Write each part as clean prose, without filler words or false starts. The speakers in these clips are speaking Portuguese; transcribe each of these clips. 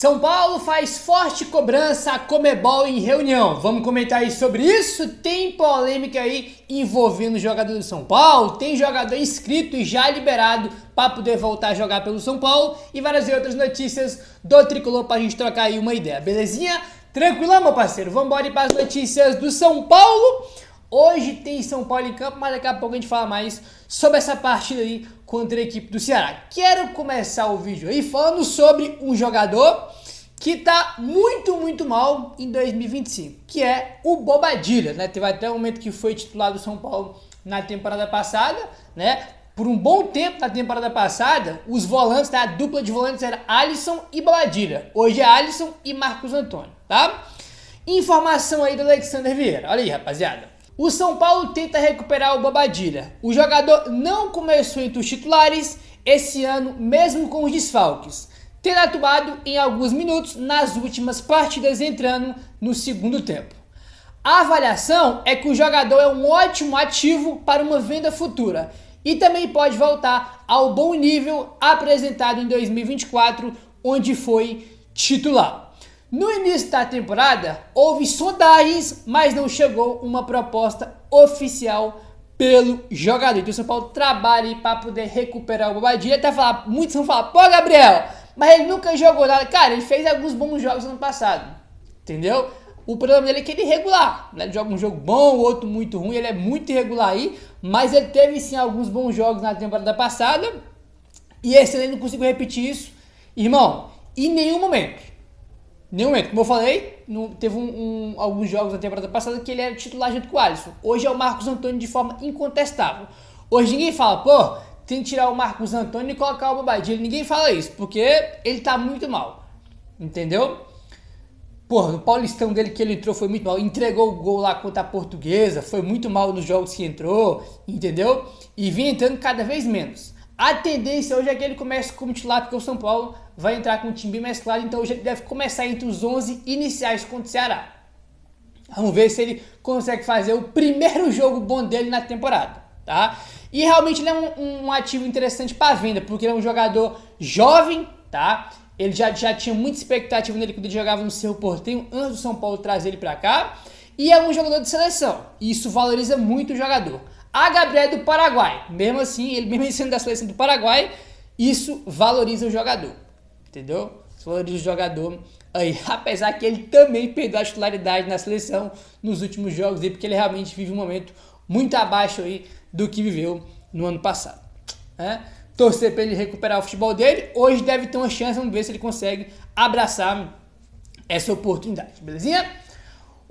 São Paulo faz forte cobrança à Conmebol em reunião. Vamos comentar aí sobre isso? Tem polêmica aí envolvendo o jogador do São Paulo, tem jogador inscrito e já liberado para poder voltar a jogar pelo São Paulo e várias outras notícias do Tricolor para a gente trocar aí uma ideia, belezinha? Tranquilão, meu parceiro? Vamos embora para as notícias do São Paulo. Hoje tem São Paulo em campo, mas daqui a pouco a gente fala mais sobre essa partida aí contra a equipe do Ceará. Quero começar o vídeo aí falando sobre um jogador que tá muito mal em 2025, que é o Bobadilla, né? Teve até um momento que foi titular do São Paulo na temporada passada, né? Por um bom tempo na temporada passada, os volantes, a dupla de volantes era Alisson e Bobadilla. Hoje é Alisson e Marcos Antônio, tá? Informação aí do Alexander Vieira. Olha aí, rapaziada. O São Paulo tenta recuperar o Bobadilla. O jogador não começou entre os titulares esse ano, mesmo com os desfalques, tendo atuado em alguns minutos nas últimas partidas, entrando no segundo tempo. A avaliação é que o jogador é um ótimo ativo para uma venda futura e também pode voltar ao bom nível apresentado em 2024, onde foi titular. No início da temporada, houve sondagens, mas não chegou uma proposta oficial pelo jogador. Então o São Paulo trabalha para poder recuperar o Bobadilla. Até falar, muitos vão falar, pô, Gabriel, mas ele nunca jogou nada. Cara, ele fez alguns bons jogos no ano passado, entendeu? O problema dele é que ele é irregular, né? Ele joga um jogo bom, outro muito ruim, ele é muito irregular aí, mas ele teve sim alguns bons jogos na temporada passada, e esse ele não conseguiu repetir isso, irmão, em nenhum momento. Como eu falei, teve alguns jogos na temporada passada que ele era titular junto com o Alisson. Hoje é o Marcos Antônio de forma incontestável. Hoje ninguém fala, pô, tem que tirar o Marcos Antônio e colocar o Bobadilla. Ninguém fala isso, porque ele tá muito mal, entendeu? Porra, no Paulistão dele que ele entrou foi muito mal. Entregou o gol lá contra a Portuguesa, foi muito mal nos jogos que entrou, entendeu? E vinha entrando cada vez menos. A tendência hoje é que ele comece como titular, porque o São Paulo vai entrar com um time bem mesclado, então hoje ele deve começar entre os 11 iniciais contra o Ceará. Vamos ver se ele consegue fazer o primeiro jogo bom dele na temporada, tá? E realmente ele é um ativo interessante para venda, porque ele é um jogador jovem, tá? Ele já tinha muita expectativa nele quando ele jogava no Cerro Porteño, antes do São Paulo trazer ele para cá, e é um jogador de seleção, e isso valoriza muito o jogador. A Gabriel é do Paraguai, mesmo assim, ele mesmo sendo da seleção do Paraguai, isso valoriza o jogador, entendeu? Isso valoriza o jogador aí, apesar que ele também perdeu a titularidade na seleção nos últimos jogos, aí, porque ele realmente vive um momento muito abaixo aí do que viveu no ano passado, né? Torcer para ele recuperar o futebol dele, hoje deve ter uma chance, vamos ver se ele consegue abraçar essa oportunidade, belezinha?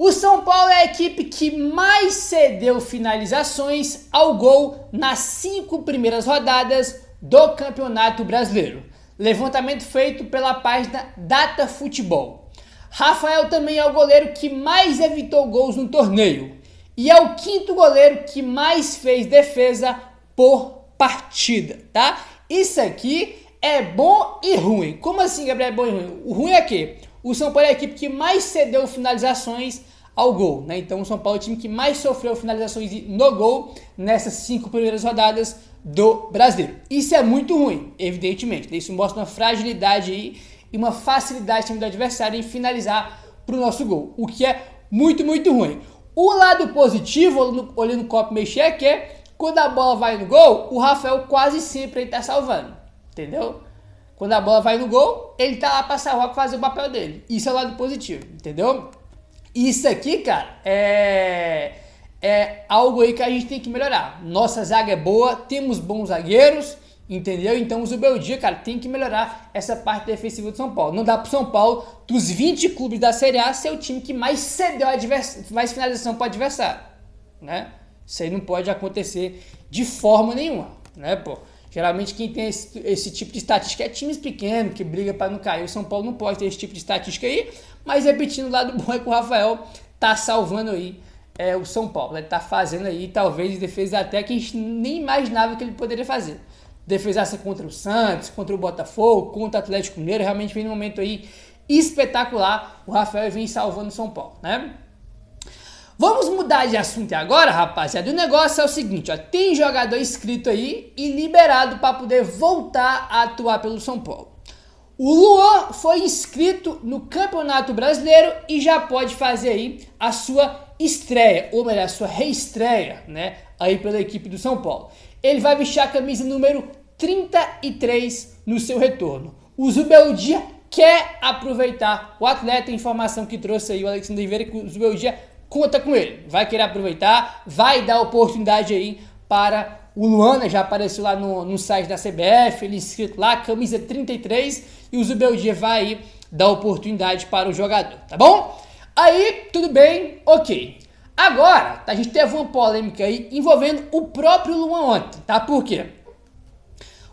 O São Paulo é a equipe que mais cedeu finalizações ao gol nas 5 primeiras rodadas do Campeonato Brasileiro. Levantamento feito pela página Data Futebol. Rafael também é o goleiro que mais evitou gols no torneio. E é o 5º goleiro que mais fez defesa por partida, tá? Isso aqui é bom e ruim. Como assim, Gabriel, é bom e ruim? O ruim é que o São Paulo é a equipe que mais cedeu finalizações ao gol, né? Então o São Paulo é o time que mais sofreu finalizações no gol nessas 5 primeiras rodadas do Brasileiro. Isso é muito ruim, evidentemente. Isso mostra uma fragilidade aí e uma facilidade do time do adversário em finalizar para o nosso gol, o que é muito ruim. O lado positivo, olhando o copo meio cheio, é que quando a bola vai no gol, o Rafael quase sempre está salvando, entendeu? Quando a bola vai no gol, ele tá lá para salvar, fazer o papel dele. Isso é o lado positivo, entendeu? Isso aqui, cara, é algo aí que a gente tem que melhorar. Nossa zaga é boa, temos bons zagueiros, entendeu? Então o Zubeldia, cara, tem que melhorar essa parte defensiva do São Paulo. Não dá pro São Paulo, dos 20 clubes da Série A, ser o time que mais cedeu mais finalização para o adversário, né? Isso aí não pode acontecer de forma nenhuma, né, pô? Geralmente quem tem esse tipo de estatística é times pequenos, que briga para não cair. O São Paulo não pode ter esse tipo de estatística aí, mas repetindo, o lado bom é que o Rafael tá salvando aí o São Paulo. Ele tá fazendo aí, talvez, defesa até que a gente nem imaginava que ele poderia fazer. Defesaça contra o Santos, contra o Botafogo, contra o Atlético Mineiro, realmente vem num momento aí espetacular. O Rafael vem salvando o São Paulo, né? Vamos mudar de assunto agora, rapaziada. O negócio é o seguinte, ó, tem jogador inscrito aí e liberado para poder voltar a atuar pelo São Paulo. O Luan foi inscrito no Campeonato Brasileiro e já pode fazer aí a sua estreia, ou melhor, a sua reestreia, né, aí pela equipe do São Paulo. Ele vai vestir a camisa número 33 no seu retorno. O Zubeldia quer aproveitar o atleta, informação que trouxe aí o Alexandre Oliveira, que o Zubeldia conta com ele, vai querer aproveitar, vai dar oportunidade aí para o Luan, né, já apareceu lá no site da CBF, ele inscrito lá, camisa 33, e o Zubeldia vai aí dar oportunidade para o jogador, tá bom? Aí, tudo bem, ok. Agora, a gente teve uma polêmica aí envolvendo o próprio Luan ontem, tá? Por quê?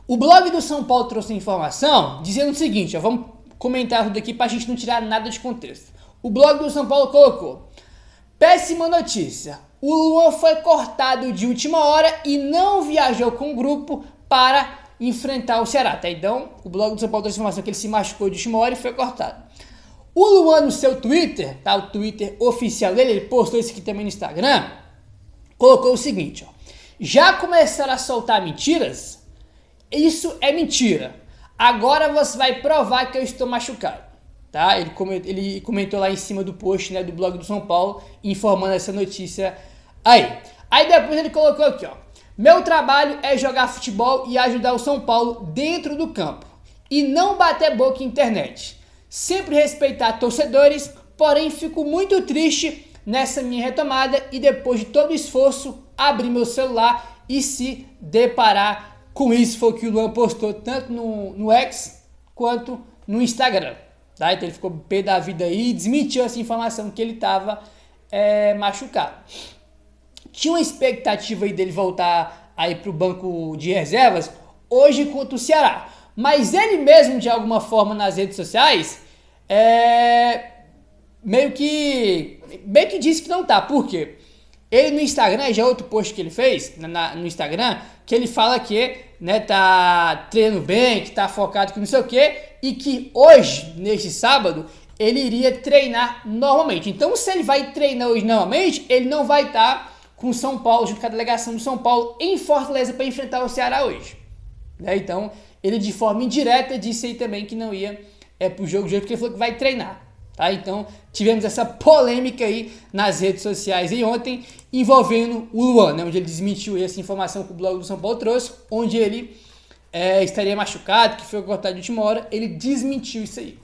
O blog do São Paulo trouxe informação dizendo o seguinte, ó, vamos comentar tudo aqui pra gente não tirar nada de contexto. O blog do São Paulo colocou: péssima notícia, o Luan foi cortado de última hora e não viajou com o grupo para enfrentar o Ceará, tá? Então, o blog do São Paulo trouxe informação que ele se machucou de última hora e foi cortado. O Luan no seu Twitter, tá? O Twitter oficial dele, ele postou isso aqui também no Instagram, colocou o seguinte, ó: já começaram a soltar mentiras? Isso é mentira. Agora você vai provar que eu estou machucado, tá? Ele comentou lá em cima do post, né, do blog do São Paulo, informando essa notícia aí. Aí depois ele colocou aqui, ó: meu trabalho é jogar futebol e ajudar o São Paulo dentro do campo e não bater boca em internet. Sempre respeitar torcedores, porém fico muito triste nessa minha retomada e depois de todo o esforço abrir meu celular e se deparar com isso. Foi o que o Luan postou tanto no X quanto no Instagram, tá? Então ele ficou pé da vida aí e desmentiu essa informação que ele estava machucado. Tinha uma expectativa aí dele voltar aí pro banco de reservas hoje contra o Ceará, mas ele mesmo de alguma forma nas redes sociais meio que disse que não tá. Por quê? Ele no Instagram, já é outro post que ele fez no Instagram, que ele fala que, né, tá treinando bem, que tá focado, que não sei o que, e que hoje, neste sábado, ele iria treinar normalmente. Então, se ele vai treinar hoje normalmente, ele não vai estar com o São Paulo, junto com a delegação do São Paulo, em Fortaleza para enfrentar o Ceará hoje, né? Então, ele de forma indireta disse aí também que não ia pro jogo de hoje, porque ele falou que vai treinar, tá? Então, tivemos essa polêmica aí nas redes sociais aí ontem, envolvendo o Luan, né, onde ele desmentiu essa informação que o blog do São Paulo trouxe, onde ele estaria machucado, que foi cortado de última hora. Ele desmentiu isso aí.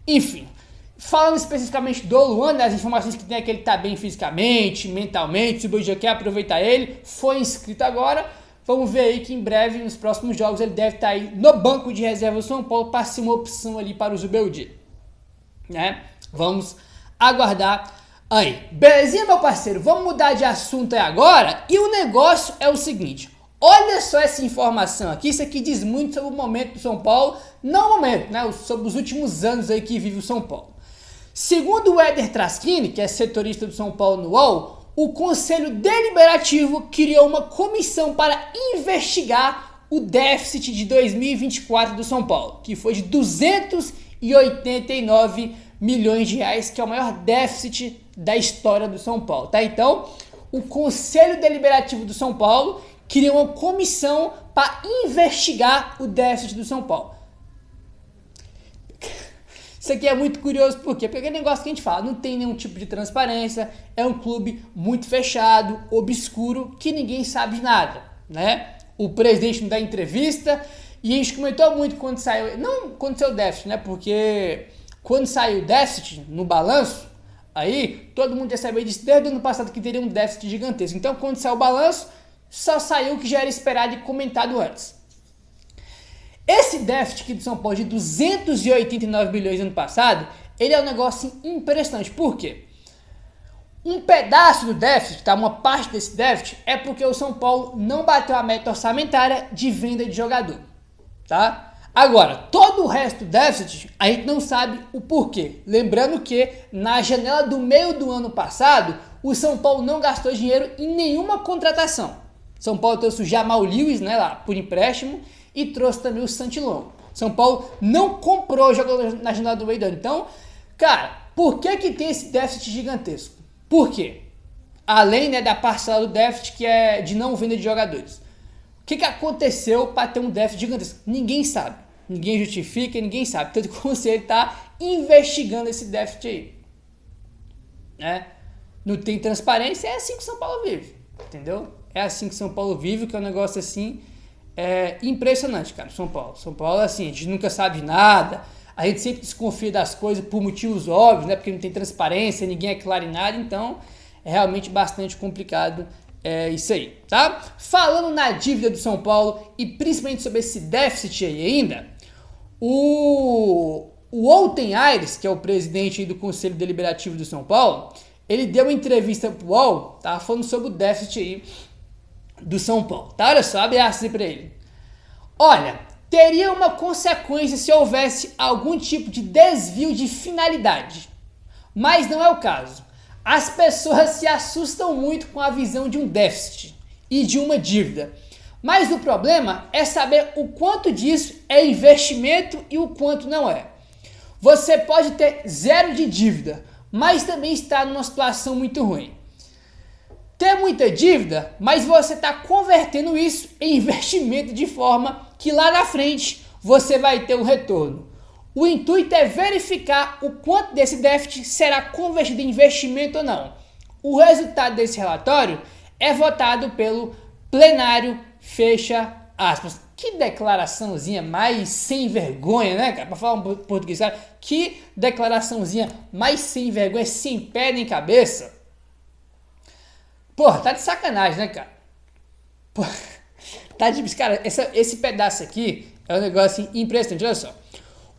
Enfim, falando especificamente do Luan, né, as informações que tem é que ele está bem fisicamente, mentalmente, se o Boja quer aproveitar ele, foi inscrito agora. Vamos ver aí que em breve, nos próximos jogos, ele deve estar aí no banco de reserva do São Paulo para ser uma opção ali para o Zubeldia, né? Vamos aguardar aí. Belezinha, meu parceiro? Vamos mudar de assunto aí agora. E o negócio é o seguinte: olha só essa informação aqui. Isso aqui diz muito sobre o momento do São Paulo. Não o momento, né? Sobre os últimos anos aí que vive o São Paulo. Segundo o Éder Traschini, que é setorista do São Paulo no UOL, o Conselho Deliberativo criou uma comissão para investigar o déficit de 2024 do São Paulo, que foi de 289 milhões de reais, que é o maior déficit da história do São Paulo, tá? Então, o Conselho Deliberativo do São Paulo criou uma comissão para investigar o déficit do São Paulo. Isso aqui é muito curioso, por quê? Porque aquele negócio que a gente fala, não tem nenhum tipo de transparência, é um clube muito fechado, obscuro, que ninguém sabe de nada, né? O presidente não dá entrevista, e a gente comentou muito quando saiu, não quando saiu o déficit, né? Porque quando saiu o déficit no balanço, aí todo mundo já sabia disso desde o ano passado que teria um déficit gigantesco. Então, quando saiu o balanço, só saiu o que já era esperado e comentado antes. Esse déficit aqui do São Paulo de 289 bilhões ano passado, ele é um negócio impressionante. Por quê? Um pedaço do déficit, tá? Uma parte desse déficit é porque o São Paulo não bateu a meta orçamentária de venda de jogador, tá? Agora, todo o resto do déficit, a gente não sabe o porquê. Lembrando que na janela do meio do ano passado, o São Paulo não gastou dinheiro em nenhuma contratação. São Paulo trouxe o Jamal Lewis, né, lá por empréstimo, e trouxe também o Santilon. São Paulo não comprou jogador na janela do meio do ano. Então, cara, por que tem esse déficit gigantesco? Por quê? Além, né, da parcela do déficit que é de não venda de jogadores. O que aconteceu para ter um déficit gigantesco? Ninguém sabe. ninguém justifica, ninguém sabe. Tanto que o conselho está investigando esse déficit aí. Né? Não tem transparência, é assim que São Paulo vive, entendeu? É assim que São Paulo vive, que é um negócio assim impressionante, cara. São Paulo, assim, a gente nunca sabe nada, a gente sempre desconfia das coisas por motivos óbvios, né? Porque não tem transparência, ninguém é claro em nada, então é realmente bastante complicado isso aí, tá? Falando na dívida do São Paulo e principalmente sobre esse déficit aí ainda, o Outen Aires, que é o presidente aí do Conselho Deliberativo do São Paulo, ele deu uma entrevista pro UOL, tava falando sobre o déficit aí do São Paulo, tá? Olha só, abre aspas aí pra ele. Olha, teria uma consequência se houvesse algum tipo de desvio de finalidade, mas não é o caso. As pessoas se assustam muito com a visão de um déficit e de uma dívida, mas o problema é saber o quanto disso é investimento e o quanto não é. Você pode ter zero de dívida, mas também está numa situação muito ruim. Ter muita dívida, mas você está convertendo isso em investimento de forma que lá na frente você vai ter um retorno. O intuito é verificar o quanto desse déficit será convertido em investimento ou não. O resultado desse relatório é votado pelo plenário, fecha aspas. Que declaraçãozinha mais sem vergonha, né, cara? Pra falar um português, cara, que declaraçãozinha mais sem vergonha, sem pé nem cabeça. Porra, tá de sacanagem, né, cara? Porra, tá de... Cara, esse pedaço aqui é um negócio assim, impressionante, olha só.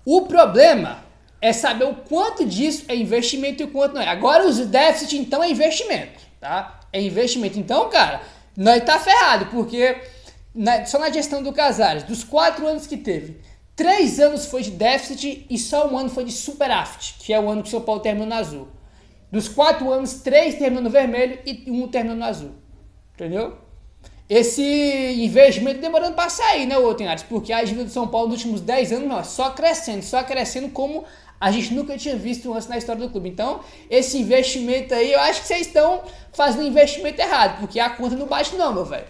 O problema é saber o quanto disso é investimento e o quanto não é. Agora, os déficits, então, é investimento, tá? É investimento. Então, cara, nós tá ferrado, porque... só na gestão do Casares, dos 4 anos que teve, 3 anos foi de déficit e só 1 ano foi de superávit, que é o ano que o São Paulo terminou no azul. Dos 4 anos, 3 terminou no vermelho e 1 terminou no azul. Entendeu? Esse investimento demorando para sair, né, Outen Aires? Porque a dívida do São Paulo nos últimos 10 anos, não, só crescendo como a gente nunca tinha visto antes na história do clube. Então, esse investimento aí, eu acho que vocês estão fazendo investimento errado, porque a conta não bate não, meu velho.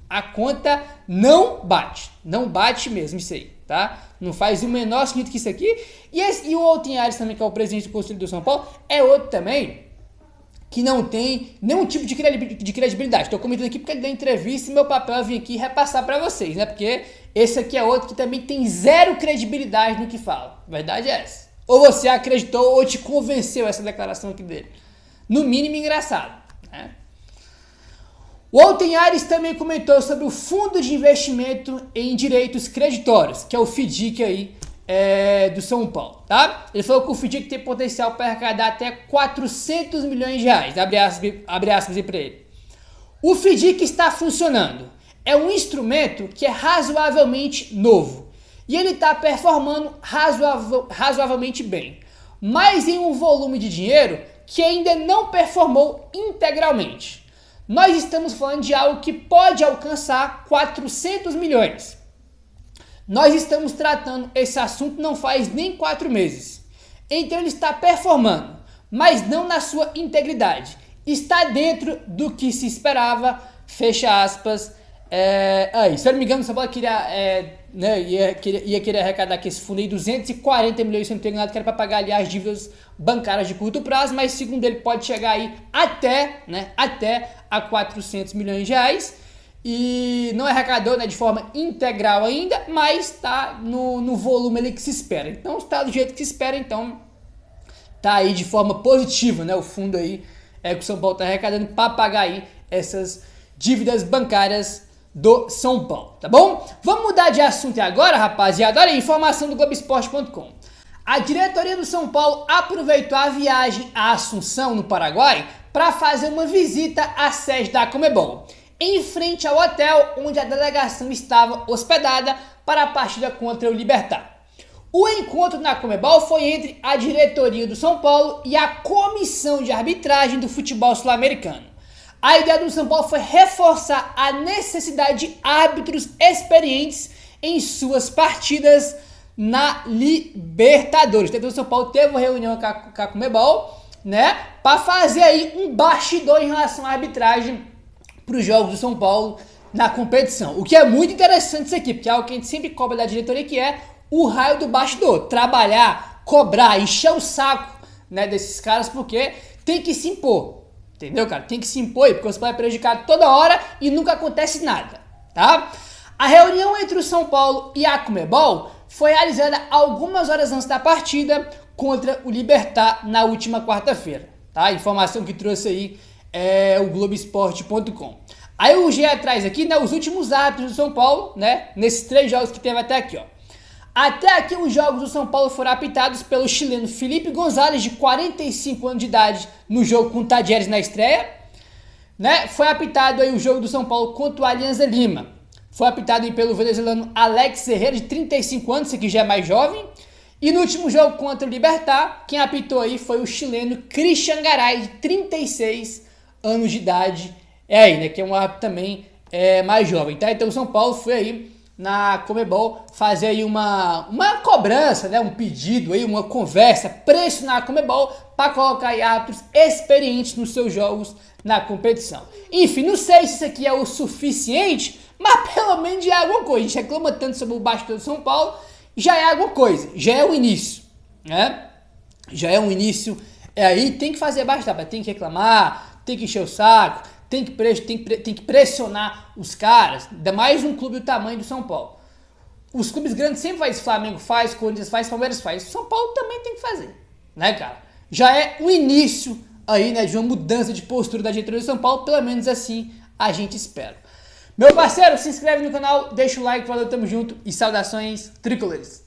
A conta não bate mesmo isso aí, tá? Não faz o menor sentido que isso aqui. E o Outen Aires também, que é o presidente do Conselho do São Paulo, é outro também que não tem nenhum tipo de credibilidade. Estou comentando aqui porque ele deu entrevista e meu papel é vir aqui repassar para vocês, né? Porque esse aqui é outro que também tem zero credibilidade no que fala. A verdade é essa. Ou você acreditou ou te convenceu essa declaração aqui dele. No mínimo engraçado, né? O Outen Aires também comentou sobre o Fundo de Investimento em Direitos Creditórios, que é o FDIC aí do São Paulo, tá? Ele falou que o FDIC tem potencial para arrecadar até 400 milhões de reais, abre aspas aí para ele. O FDIC está funcionando, é um instrumento que é razoavelmente novo e ele está performando razoavelmente bem, mas em um volume de dinheiro que ainda não performou integralmente. Nós estamos falando de algo que pode alcançar 400 milhões. Nós estamos tratando esse assunto não faz nem 4 meses. Então ele está performando, mas não na sua integridade. Está dentro do que se esperava, fecha aspas. Se eu não me engano, o São Paulo ia querer arrecadar aqui esse fundo aí 240 milhões, se eu não tenho nada, que era para pagar ali as dívidas bancárias de curto prazo, mas segundo ele pode chegar aí até a 400 milhões de reais e não arrecadou, né, de forma integral ainda, mas está no volume ali que se espera. Então está do jeito que se espera, então tá aí de forma positiva, né, o fundo aí que o São Paulo está arrecadando para pagar aí essas dívidas bancárias do São Paulo, tá bom? Vamos mudar de assunto agora, rapaziada. Olha aí, informação do Globoesporte.com. A diretoria do São Paulo aproveitou a viagem a Assunção, no Paraguai, para fazer uma visita à sede da Conmebol, em frente ao hotel onde a delegação estava hospedada para a partida contra o Libertad. O encontro na Conmebol foi entre a diretoria do São Paulo e a comissão de arbitragem do futebol sul-americano. A ideia do São Paulo foi reforçar a necessidade de árbitros experientes em suas partidas na Libertadores. Então o São Paulo teve uma reunião com a Conmebol, né, para fazer aí um bastidor em relação à arbitragem para os jogos do São Paulo na competição. O que é muito interessante isso aqui, porque é algo que a gente sempre cobra da diretoria, que é o raio do bastidor, trabalhar, cobrar, encher o saco, né, desses caras, porque tem que se impor, entendeu, cara? Tem que se impor aí, porque você vai prejudicar toda hora e nunca acontece nada, tá? A reunião entre o São Paulo e a Conmebol foi realizada algumas horas antes da partida contra o Libertad na última quarta-feira, tá? Informação que trouxe aí o Globoesporte.com. Aí o G atrás aqui, né, os últimos árbitros do São Paulo, né, nesses 3 jogos que teve até aqui, ó. Até aqui os jogos do São Paulo foram apitados pelo chileno Felipe Gonzalez, de 45 anos de idade, no jogo com o Tajeres na estreia, né? Foi apitado aí o jogo do São Paulo contra o Alianza Lima. Foi apitado aí pelo venezuelano Alex Herrera, de 35 anos, esse aqui já é mais jovem. E no último jogo contra o Libertad, quem apitou aí foi o chileno Christian Garay, de 36 anos de idade, né, que é um árbitro também mais jovem, tá? Então o São Paulo foi aí na Conmebol fazer aí uma cobrança, né, um pedido aí, uma conversa, pressionar a Conmebol para colocar aí árbitros experientes nos seus jogos na competição. Enfim, não sei se isso aqui é o suficiente, mas pelo menos já é alguma coisa. A gente reclama tanto sobre o bastidor do São Paulo, já é alguma coisa, já é o início, né? Já é um início, aí tem que fazer bastante, tem que reclamar, tem que encher o saco, tem que pressionar os caras, ainda mais um clube do tamanho do São Paulo. Os clubes grandes sempre fazem, Flamengo faz, Corinthians faz, Palmeiras faz, São Paulo também tem que fazer, né, cara? Já é o início aí, né, de uma mudança de postura da diretoria do São Paulo, pelo menos assim a gente espera. Meu parceiro, se inscreve no canal, deixa o like, valeu, tamo junto e saudações tricolores.